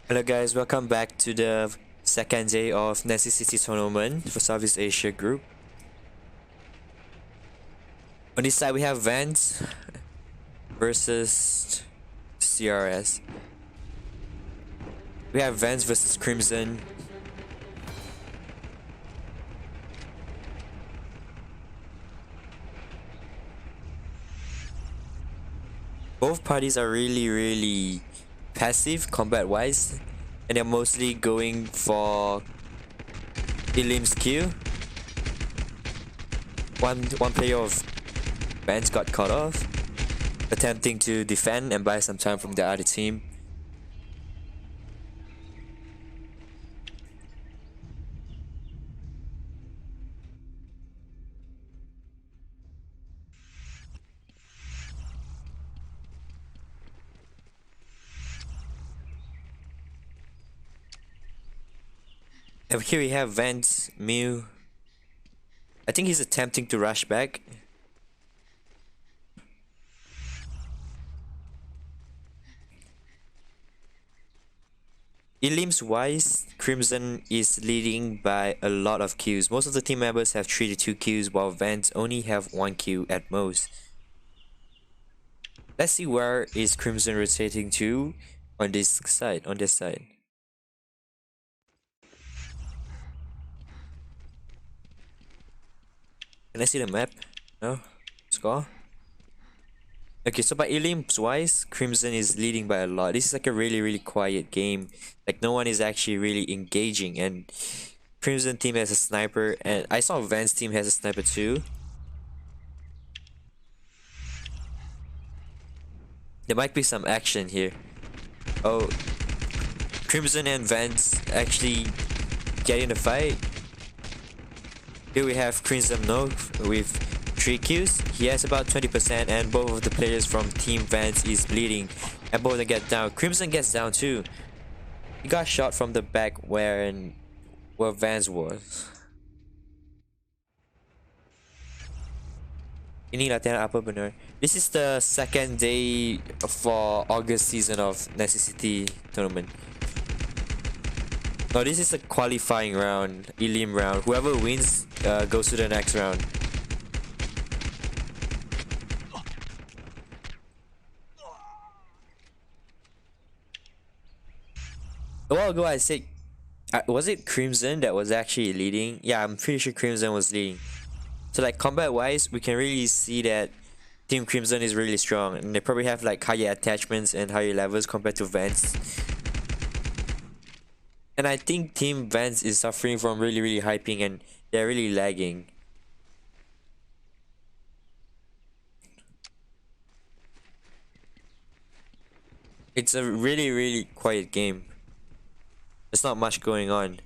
Hello guys, welcome back to the second day of Necessity Tournament for Southeast Asia Group. On this side we have Vans versus CRS. We have Vans versus Crimson. Both parties are really passive combat wise, and they're mostly going for Elim's Q. One player of Vans got cut off, attempting to defend and buy some time from the other team. And here we have Vans, Mew. I think he's attempting to rush back. Elim's wise, Crimson is leading by a lot of Qs. Most of the team members have 3 to 2 Qs, while Vans only have 1 Q at most. Let's see where is Crimson rotating to on this side, Can I see the map? No? Score? Okay, so by Elim's wise, Crimson is leading by a lot. This is like a really quiet game. Like no one is actually really engaging, and Crimson team has a sniper, and I saw Vans team has a sniper too. There might be some action here. Oh, Crimson and Vans actually get in a fight. Here we have Crimson Note with 3 kills. He has about 20%, and both of the players from Team Vans is bleeding. And both of them get down. Crimson gets down too. He got shot from the back where Vans was. Ini latihan apa benar? This is the second day for August season of Necessity Tournament. No, this is a qualifying round, Elim round. Whoever wins goes to the next round. A while ago I said, was it Crimson that was actually leading? Yeah, I'm pretty sure Crimson was leading. So like combat wise, we can really see that Team Crimson is really strong, and they probably have like higher attachments and higher levels compared to Vans. And I think Team Vans is suffering from really hyping, and they're really lagging. It's a really quiet game. There's not much going on.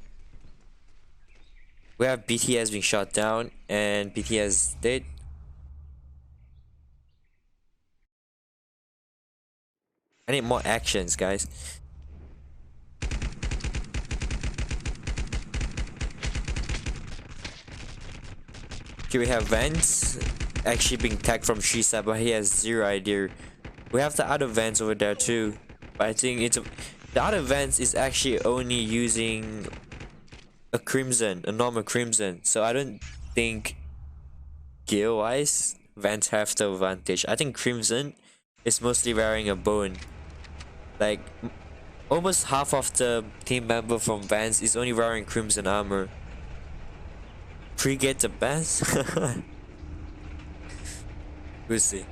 We have BTS being shot down, and BTS dead. I need more actions, guys. Here we have Vans actually being tagged from Shisa, but he has zero idea. We have the other Vans over there too, but I think the other Vans is actually only using a Crimson, a normal Crimson. So I don't think gear wise Vans have the advantage. I think Crimson is mostly wearing a bone. Like almost half of the team member from Vans is only wearing Crimson armor. Pre-get the best? We'll see.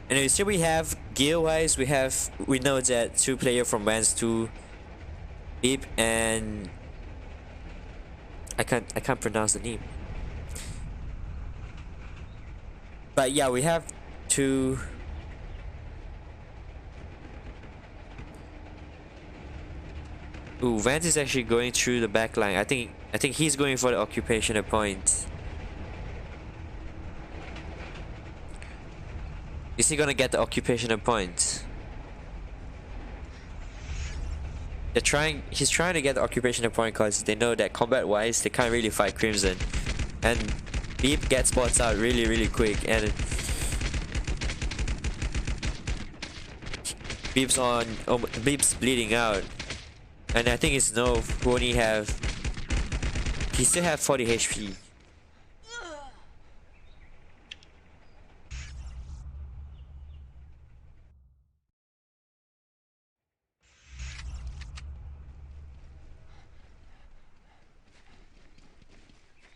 Anyways, here we have gear wise, we know that 2 players from Vans 2, Beep and I can't pronounce the name. But yeah, we have 2. Ooh, Vans is actually going through the back line. I think he's going for the occupational point. Is he gonna get the occupational point? He's trying to get the occupational point because they know that combat wise they can't really fight Crimson. And Beep gets spots out really quick, and Beep's on. Oh, Beep's bleeding out, and I think it's no who only have. He still have 40 HP.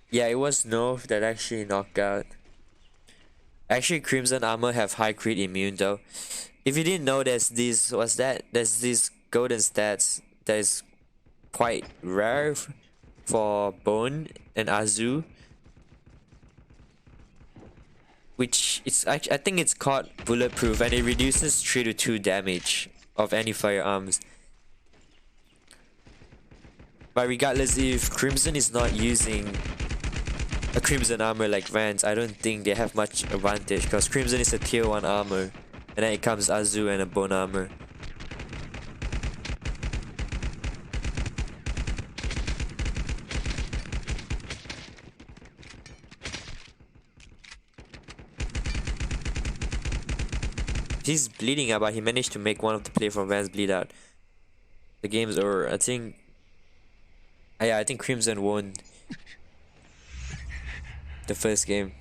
Yeah, it was Nove that actually knocked out. Actually, Crimson Armor have high crit immune though. If you didn't know, there's these golden stats that is quite rare for Bone and Azu, which I think it's called bulletproof and it reduces 3 to 2 damage of any firearms. But regardless, if Crimson is not using a Crimson armor like Vance, I don't think they have much advantage because Crimson is a tier 1 armor. And then it comes Azu and a bone armor. He's bleeding out, but he managed to make one of the play from Vance bleed out. The game's over. I think. Yeah, I think Crimson won the first game.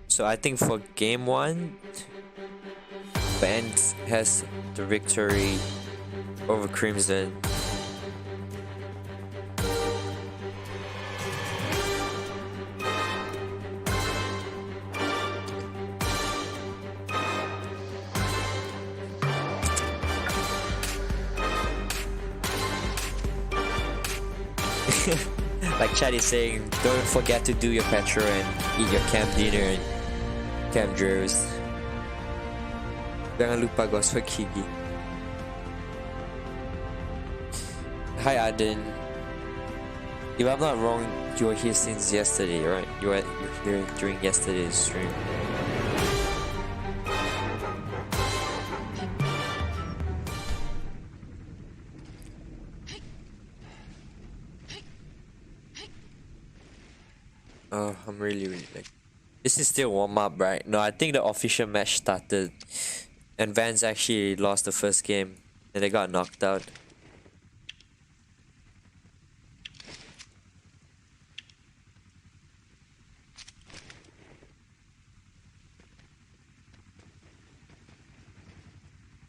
So I think for game 1, Vance has the victory over Crimson. Like Chad is saying, don't forget to do your petrol and eat your camp dinner and camp drills. Jangan lupa gosok gigi. Hi Aden. If I'm not wrong, you were here since yesterday, right? You're here during yesterday's stream. Oh, I'm really like. This is still warm up, right? No, I think the official match started, and Vance actually lost the first game, and they got knocked out.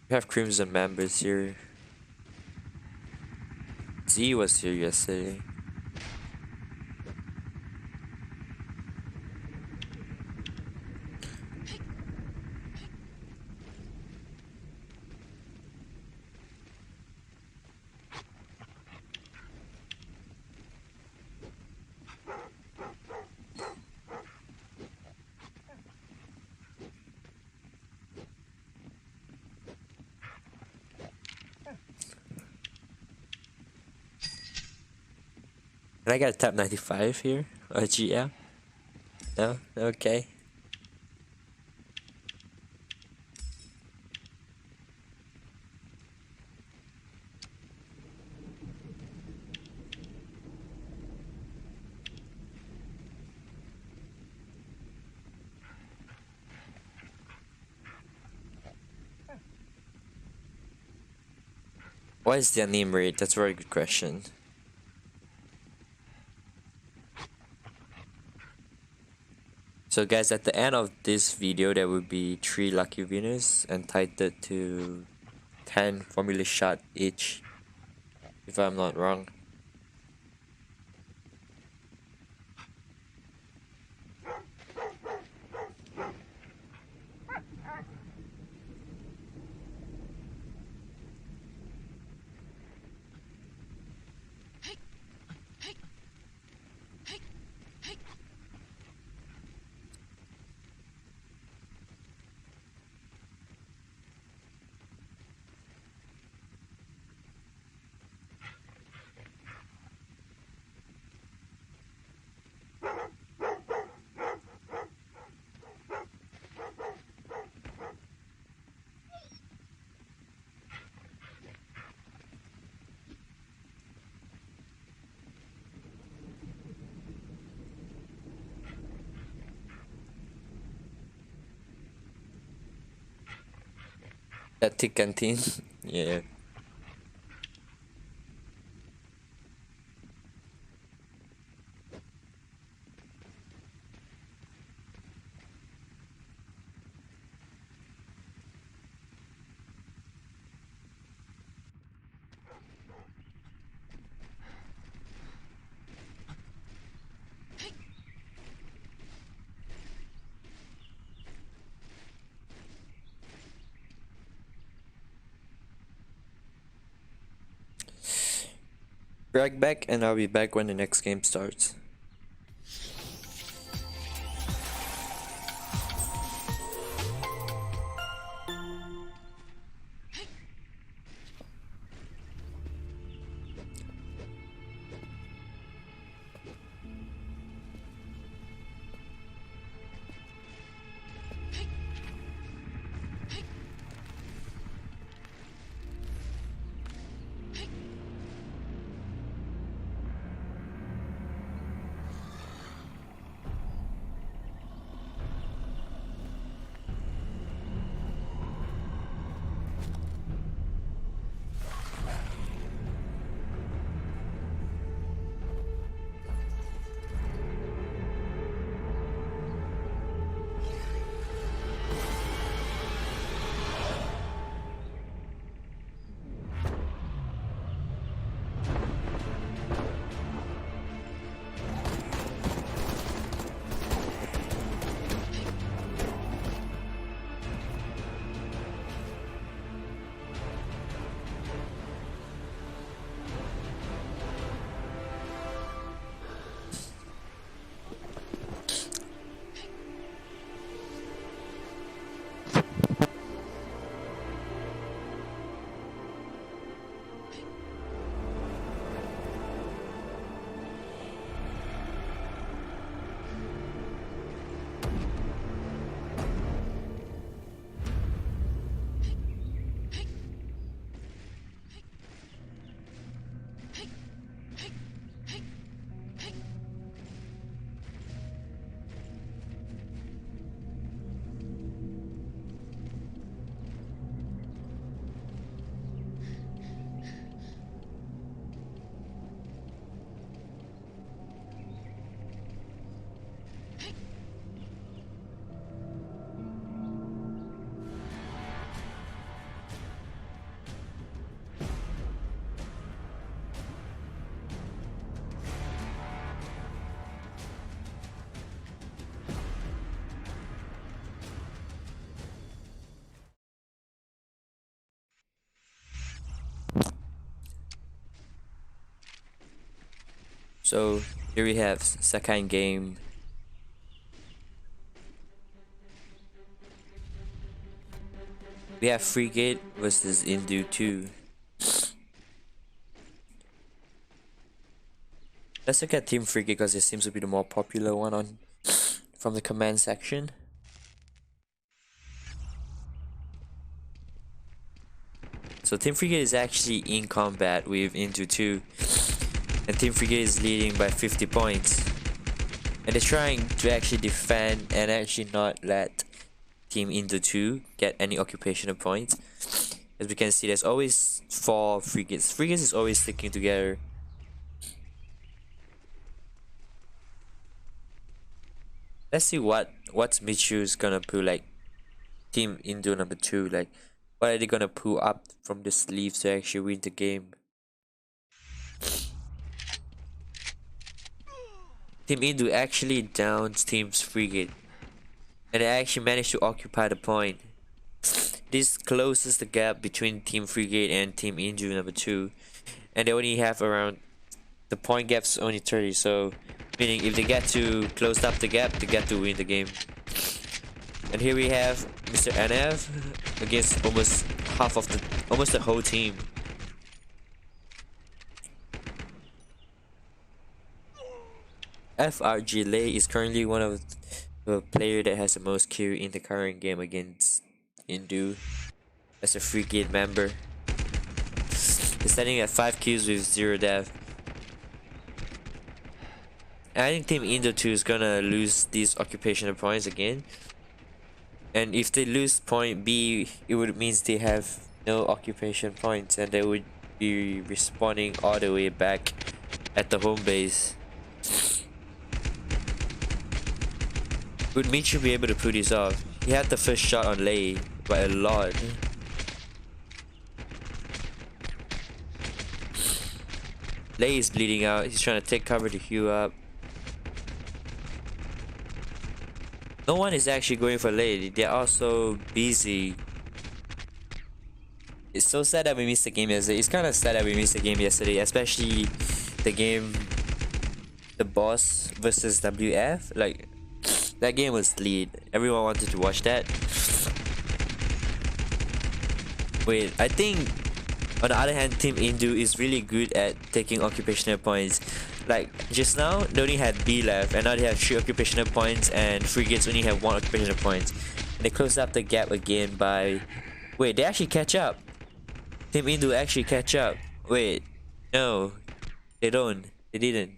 We have Crimson members here. Z was here yesterday. Can I get a tap 95 here? Or GL? No? Okay. What is the anime rate? That's a very good question. So guys, at the end of this video, there will be 3 lucky winners entitled to 10 formula shot each, if I'm not wrong. That thick canteen. Yeah. Drag back, and I'll be back when the next game starts. So here we have second game. We have Frigate versus Indu 2. Let's look at Team Frigate because it seems to be the more popular one on from the command section. So Team Frigate is actually in combat with Indu 2. And Team Frigate is leading by 50 points. And they're trying to actually defend and actually not let Team Indu 2 get any occupational points. As we can see, there's always 4 frigates. Frigates is always sticking together. Let's see what's Michu's gonna pull, like Team Indu number 2, like what are they gonna pull up from the sleeves to actually win the game. Team Indu actually downs Team's frigate, and they actually managed to occupy the point. This closes the gap between Team Frigate and Team Indu number 2, and they only have around, the point gap's only 30, so meaning if they get to close up the gap, they get to win the game. And here we have Mr. NF against almost almost the whole team. FRG Lei is currently one of the player that has the most kill in the current game against Indu as a frigate member. He's standing at 5 kills with 0 death. And I think Team Indu 2 is gonna lose these occupational points again. And if they lose point B, it would means they have no occupation points and they would be respawning all the way back at the home base. Would Michu be able to pull this off? He had the first shot on Lei by a lot. Lei is bleeding out. He's trying to take cover to heal up. No one is actually going for Lei. They're also busy. It's so sad that we missed the game yesterday. It's kind of sad that we missed the game yesterday, especially the game, the boss versus WF. Like, that game was lit. Everyone wanted to watch that. Wait, I think on the other hand, Team Indu is really good at taking occupational points. Like just now, they only had B left, and now they have 3 occupational points, and Frigates only have 1 occupational points. And they closed up the gap again by. Wait, they actually catch up. Team Indu actually catch up. Wait, no, they don't. They didn't.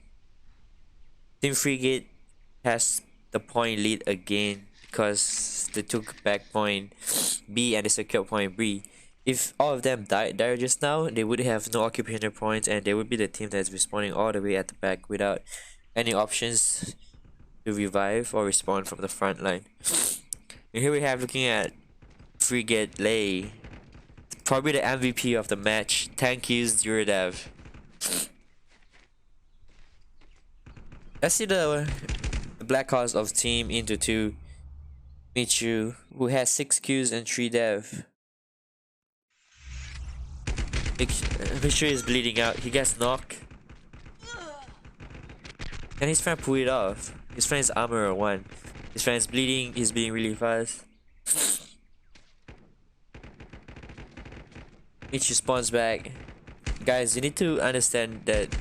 Team Frigate has the point lead again because they took back point B and they secured point B. If all of them died there just now, they would have no occupational points and they would be the team that's respawning all the way at the back without any options to revive or respawn from the front line. And here we have looking at Frigate Lei, probably the MVP of the match. Thank yous, Eurodev. Let's see the Black Horse of Team into 2. Michu, who has 6 Qs and 3 dev. Michu is bleeding out. He gets knocked. And his friend pull it off. His friend's armor 1. His friend's bleeding. He's bleeding really fast. Michu spawns back. Guys, you need to understand that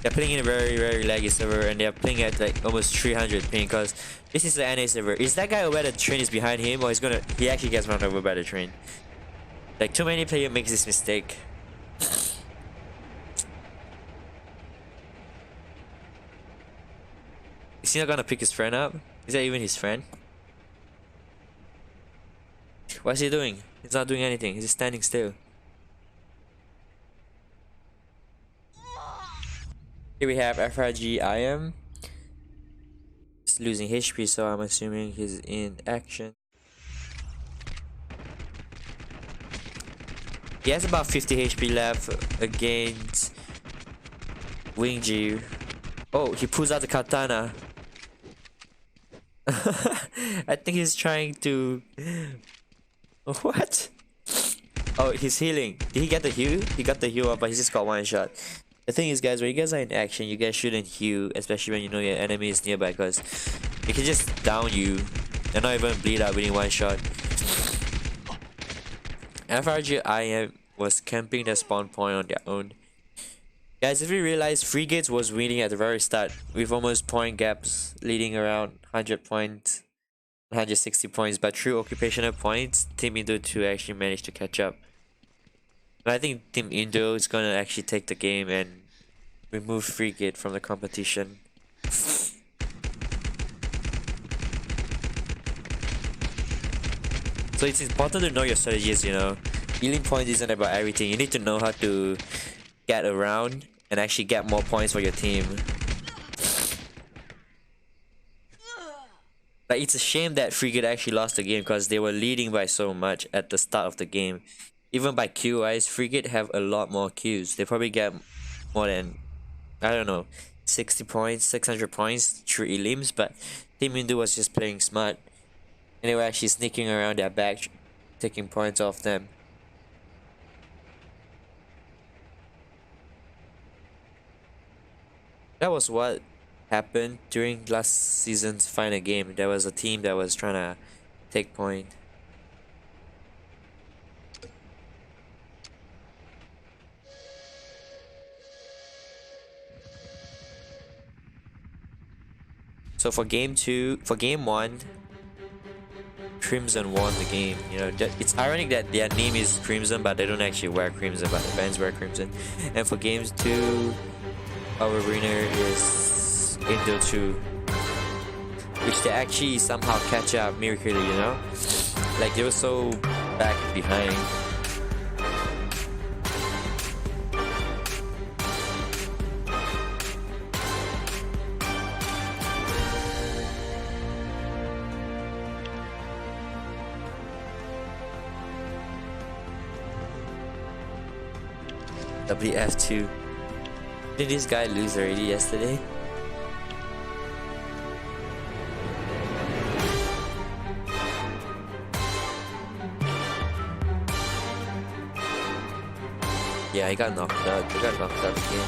they're playing in a very, very laggy server and they're playing at like almost 300 ping because this is the NA server. Is that guy aware that the train is behind him or he actually gets run over by the train? Like, too many players makes this mistake. Is he not gonna pick his friend up? Is that even his friend? What's he doing? He's not doing anything. He's just standing still. Here we have FRG IM. He's losing HP, so I'm assuming he's in action. He has about 50 HP left against Wingji. Oh, he pulls out the katana. I think he's trying to. What? Oh, he's healing. Did he get the heal? He got the heal up, but he just got 1 shot. The thing is, guys, when you guys are in action, you guys shouldn't heal, especially when you know your enemy is nearby, because it can just down you and not even bleed out within 1 shot. FRG IM was camping the spawn point on their own. Guys, if you realize, Frigates was winning at the very start with almost point gaps leading around 100 points, 160 points, but through occupational points, Team Indo 2 actually managed to catch up. But I think Team Indo is gonna actually take the game and remove Frigate from the competition. So it's important to know your strategies, you know. Healing points isn't about everything. You need to know how to get around and actually get more points for your team. Like, it's a shame that Frigate actually lost the game because they were leading by so much at the start of the game. Even by Q wise, Frigate have a lot more Qs. They probably get more than, I don't know, 60 points, 600 points through elims, but Team Indo was just playing smart. And they were actually sneaking around their back, taking points off them. That was what happened during last season's final game. There was a team that was trying to take point. So for game 1, Crimson won the game. You know, it's ironic that their name is Crimson, but they don't actually wear Crimson, but the fans wear Crimson. And for games 2, our winner is Indo 2, which they actually somehow catch up miraculously, you know. Like they were so back behind. WF2. Did this guy lose already yesterday? Yeah, I got knocked out. I got knocked out again.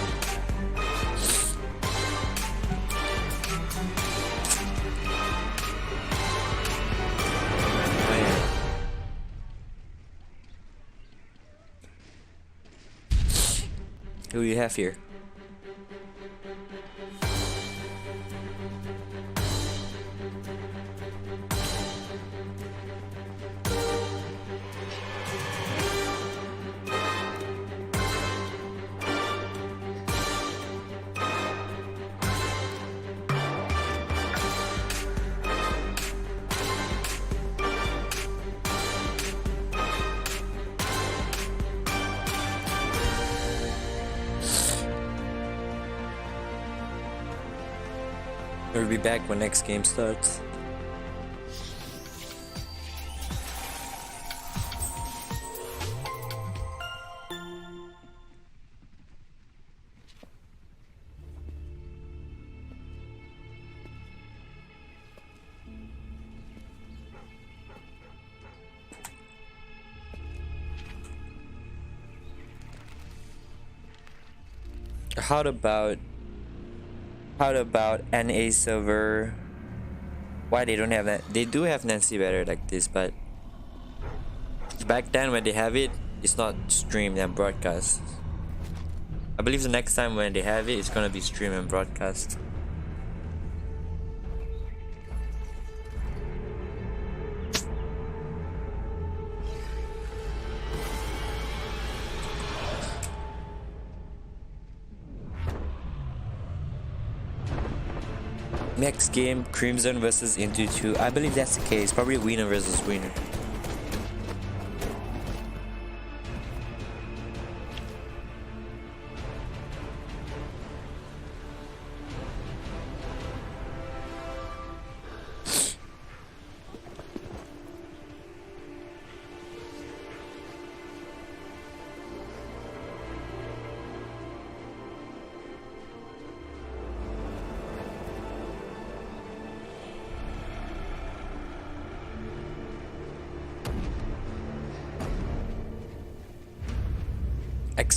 Oh, yeah. Who do you have here? We'll be back when next game starts. How about NA server? Why they don't have that? They do have Nancy better like this, but back then when they have it, it's not streamed and broadcast. I believe the next time when they have it, it's gonna be streamed and broadcast. Next game, Crimson versus Into 2. I believe that's the case. Probably winner versus winner.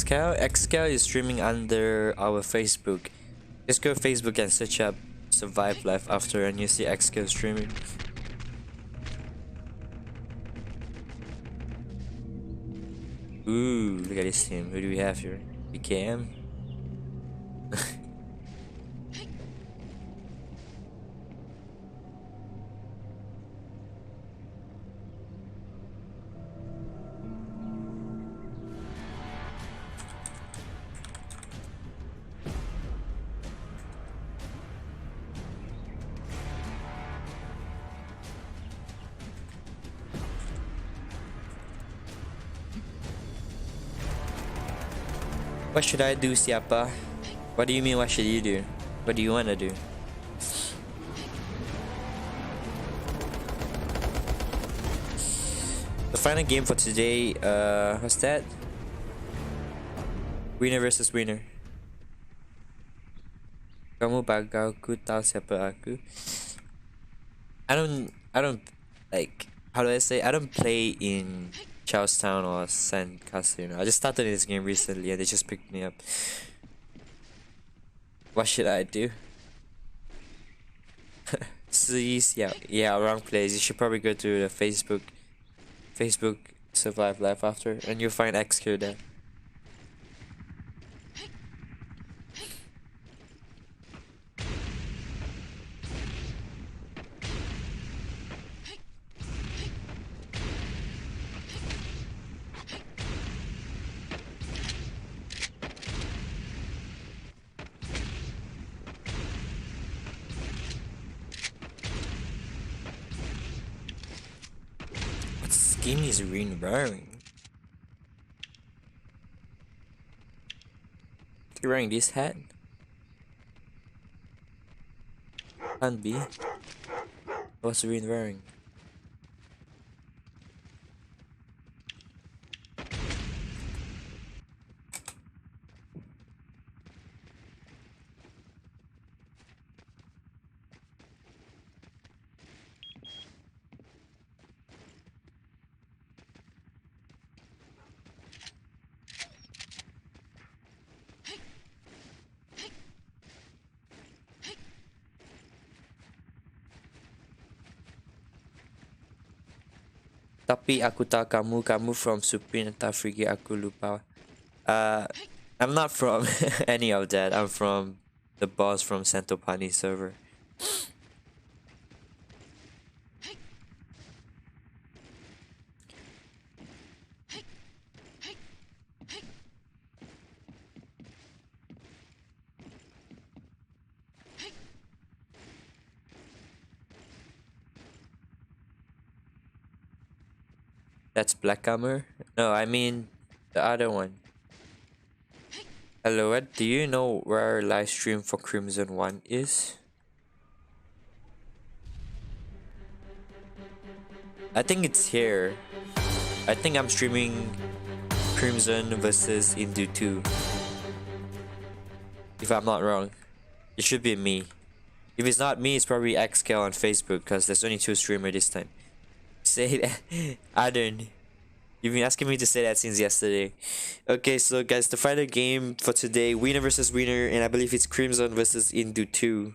Xcal is streaming under our Facebook. Just go to Facebook and search up Survive Life After and you see Xcal streaming. Ooh, look at this team. Who do we have here? BKM? What should I do, Siapa? What do you mean, what should you do? What do you wanna do? The final game for today, what's that? Winner versus winner. Kamu bagaw, ku tahu siapa aku. I don't like, how do I say? I don't play in Charlestown or San Casino. I just started this game recently and they just picked me up. What should I do? Please, yeah, wrong place. You should probably go to the Facebook Survive Life After and you'll find XQ there. skin is wearing? You wearing this hat? Can't be. What's wearing? Tapi aku tahu kamu from Supreme entah Frigi aku lupa. I'm not from any of that. I'm from the boss from Santopani server. That's Black Hammer? No, I mean the other one. Hello, Ed, do you know where our live stream for Crimson 1 is? I think it's here. I think I'm streaming Crimson versus Indu 2. If I'm not wrong. It should be me. If it's not me, it's probably XKL on Facebook because there's only 2 streamers this time. Say that. Adern. You've been asking me to say that since yesterday. Okay, so guys, the final game for today, winner versus winner, and I believe it's Crimson versus Indu 2.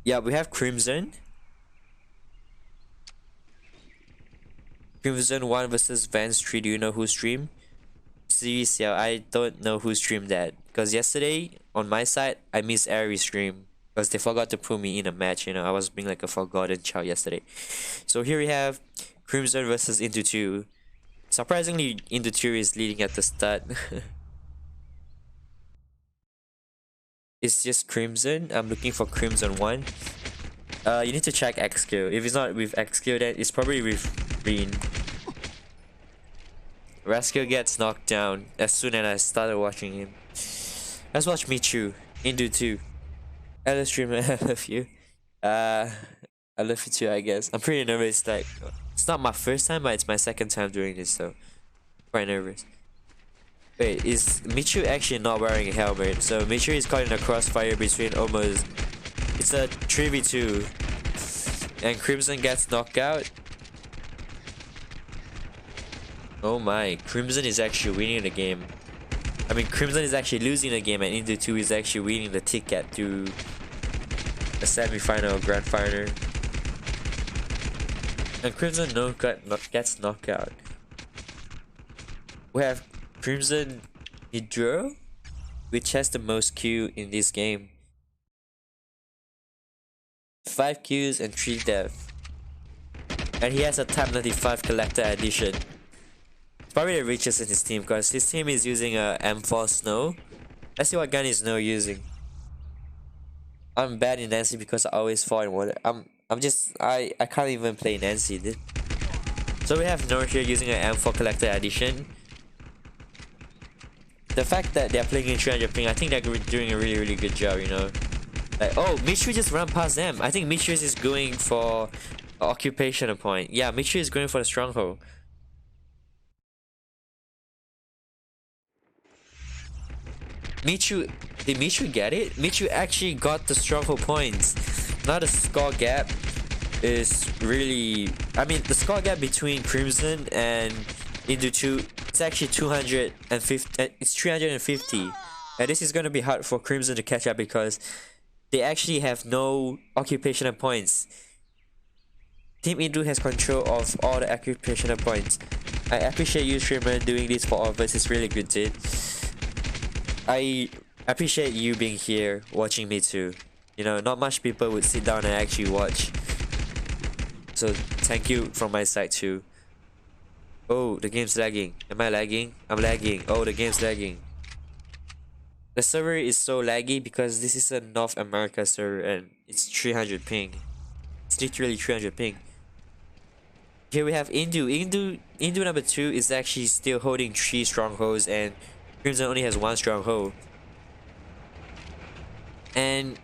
Yeah, we have Crimson. Crimson 1 versus Vans 3. Do you know who streamed? Series, yeah, I don't know who streamed that. Because yesterday, on my side, I missed every stream. Because they forgot to put me in a match, you know. I was being like a forgotten child yesterday. So here we have Crimson versus Into 2. Surprisingly, Into 2 is leading at the start. It's just Crimson. I'm looking for Crimson 1. You need to check XQ. If it's not with XQ, then it's probably with Green. Rascal gets knocked down as soon as I started watching him. Let's watch Michu. Into 2. Hello streamer, I love you. I love you too, I guess. I'm pretty nervous, like it's not my first time, but it's my second time doing this, so quite nervous. Wait, is Michu actually not wearing a helmet? So Michu is caught in a crossfire between almost. It's a 3v2. And Crimson gets knocked out. Oh my, Crimson is actually winning the game. I mean, Crimson is actually losing the game, and Into 2 is actually winning the ticket to the semi-final grand final. And Crimson gets knocked out. We have Crimson Hydro, which has the most Q in this game. 5 Qs and 3 death. And he has a Type 95 Collector Edition. It's probably the richest in his team because his team is using a M4 Snow. Let's see what gun is Snow using. I'm bad in Nancy because I always fall in water. I can't even play Nancy, dude. So we have Nord here using an M4 Collector Edition. The fact that they're playing in 300 ping, I think they're doing a really good job, you know. Like, oh, Mitri just ran past them. I think Mitri is going for occupation point. Yeah, Mitri is going for the stronghold. Michu, did Michu get it? Michu actually got the stronghold points. Now the score gap is really... I mean, the score gap between Crimson and Into 2, it's actually 250. It's 350. And this is going to be hard for Crimson to catch up because they actually have no occupational points. Team Indu has control of all the occupational points. I appreciate you, streamer, doing this for all of us. It's really good, dude. I appreciate you being here, watching me too. You know, not much people would sit down and actually watch. So thank you from my side too. Oh, the game's lagging. Am I lagging? I'm lagging. Oh, the game's lagging. The server is so laggy because this is a North America server and it's 300 ping. It's literally 300 ping. Here we have Indu number 2 is actually still holding 3 strongholds, and Crimson only has 1 stronghold. And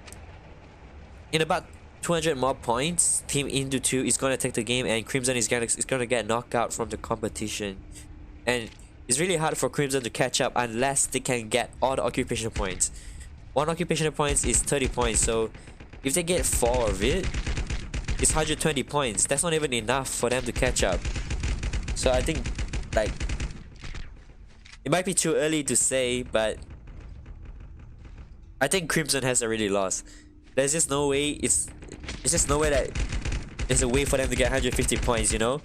in about 200 more points, Team Indu 2 is gonna take the game, and Crimson is gonna get knocked out from the competition. And it's really hard for Crimson to catch up unless they can get all the occupation points. 1 occupation points is 30 points, so if they get 4 of it, it's 120 points. That's not even enough for them to catch up. So I think, like, it might be too early to say, but I think Crimson has already lost. There's just no way, it's just no way that there's a way for them to get 150 points, you know?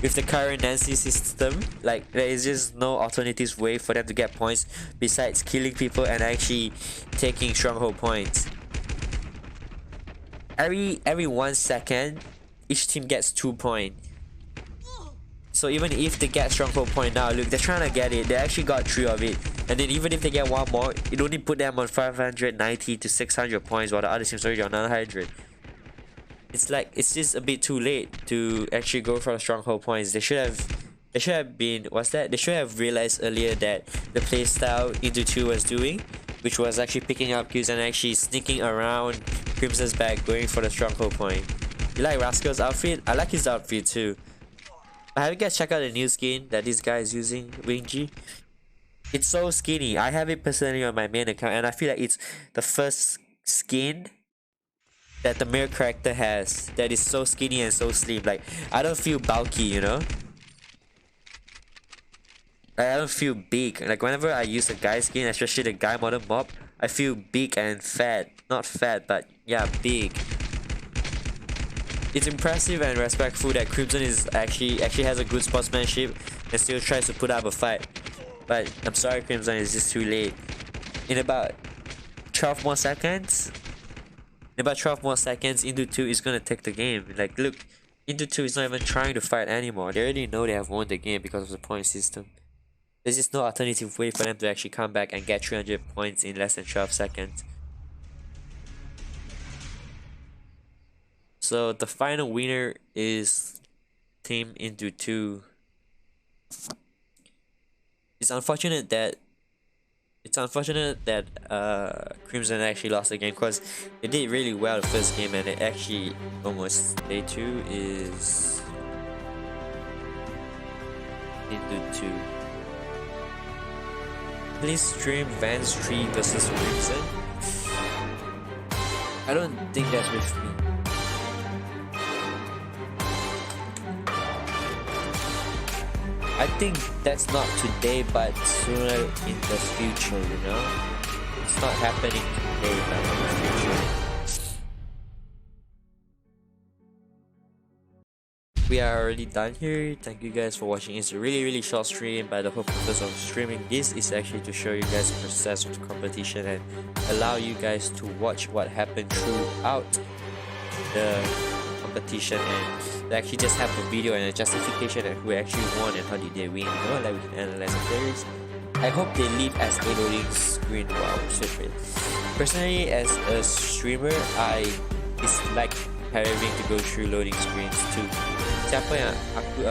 With the current Nancy system, like, there is just no alternative way for them to get points besides killing people and actually taking stronghold points. Every 1 second, each team gets 2 points. So even if they get stronghold point now, look, they're trying to get it. They actually got 3 of it. And then even if they get 1 more, it only put them on 590 to 600 points while the other team's already on 900. It's like, it's just a bit too late to actually go for stronghold points. They should have been, what's that? They should have realized earlier that the playstyle Indu 2 was doing, which was actually picking up kills and actually sneaking around Crimson's back, going for the stronghold point. You like Rascal's outfit? I like his outfit too. Have you guys checked out the new skin that this guy is using, Wingy? It's so skinny. I have it personally on my main account, and I feel like it's the first skin that the mirror character has that is so skinny and so slim. Like, I don't feel bulky, you know? I don't feel big. Like, whenever I use a guy skin, especially the guy modern mob, I feel big and fat. Not fat, but yeah, big. It's impressive and respectful that Crimson is actually has a good sportsmanship and still tries to put up a fight. But I'm sorry, Crimson, it's just too late. In about 12 more seconds, Indu 2 is gonna take the game. Like, look, Indu 2 is not even trying to fight anymore. They already know they have won the game because of the point system. There's just no alternative way for them to actually come back and get 300 points in less than 12 seconds. So the final winner is Team Indu 2. It's unfortunate that Crimson actually lost the game because they did really well the first game, and it actually almost day 2 is Indu 2. Please stream Vans 3 versus Crimson. I don't think that's with me. I think that's not today, but sooner in the future, you know? It's not happening today, but in the future. We are already done here. Thank you guys for watching. It's a really short stream, but the whole purpose of streaming this is actually to show you guys the process of the competition and allow you guys to watch what happened throughout the competition, and they actually just have a video and a justification of who actually won and how did they win, you know, like we can analyze the players. I hope they leave as a loading screen. Wow, so great. Personally, as a streamer, I dislike having to go through loading screens too. Siapa yang aku